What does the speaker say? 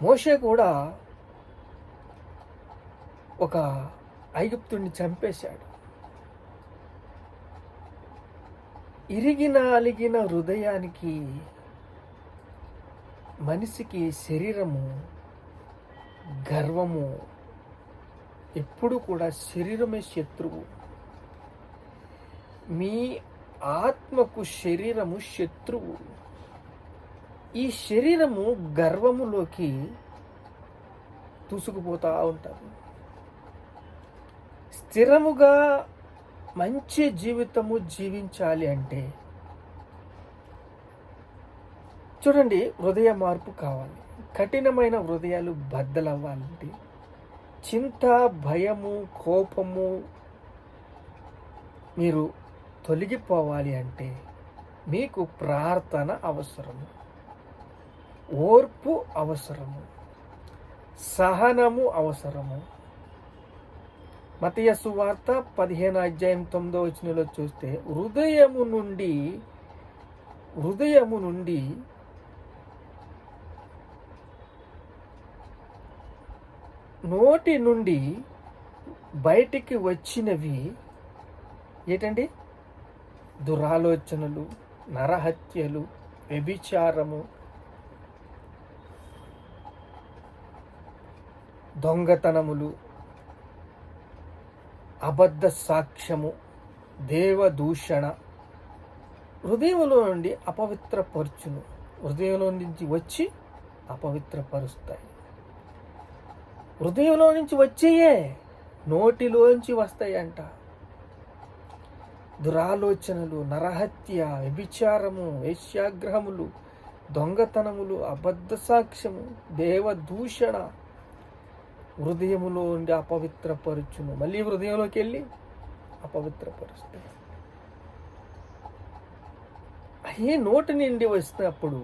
మోషే కూడా ఒక ఐగుప్తుడిని చంపేశాడు. ఇరిగిన అలిగిన హృదయానికి, మనిషికి శరీరము, గర్వము ఎప్పుడు కూడా శరీరమే శత్రువు. మీ ఆత్మకు శరీరము శత్రువు. ఈ శరీరము గర్వములోకి దూసుకుపోతూ ఉంటారు. స్థిరముగా మంచి జీవితము జీవించాలి అంటే చూడండి, హృదయ మార్పు కావాలి. కఠినమైన హృదయాలు బద్దలవ్వాలంటే, చింత, భయము, కోపము మీరు తొలగిపోవాలి అంటే మీకు ప్రార్థన అవసరము, ఓర్పు అవసరము, సహనము అవసరము. మత్తయి సువార్త 15:9 చూస్తే హృదయము నుండి నోటి నుండి బయటికి వచ్చినవి ఏంటండి? దురాలోచనలు, నరహత్యలు, వ్యభిచారము, దొంగతనములు, అబద్ధ సాక్ష్యము, దేవదూషణ హృదయంలో నుండి అపవిత్రపరచును. హృదయంలో నుంచి వచ్చి అపవిత్రపరుస్తాయి. హృదయంలో నుంచి వచ్చేయే నోటిలోంచి వస్తాయంట. దురాలోచనలు, నరహత్య, వ్యభిచారము, వేశ్యాగ్రహములు, దొంగతనములు, అబద్ధ సాక్ష్యము, దేవదూషణ హృదయములో ఉండి అపవిత్రపరచును. మళ్ళీ హృదయంలోకి వెళ్ళి అపవిత్రపరుస్తాయి. అయ్యే నోటి నుండి వస్తున్నప్పుడు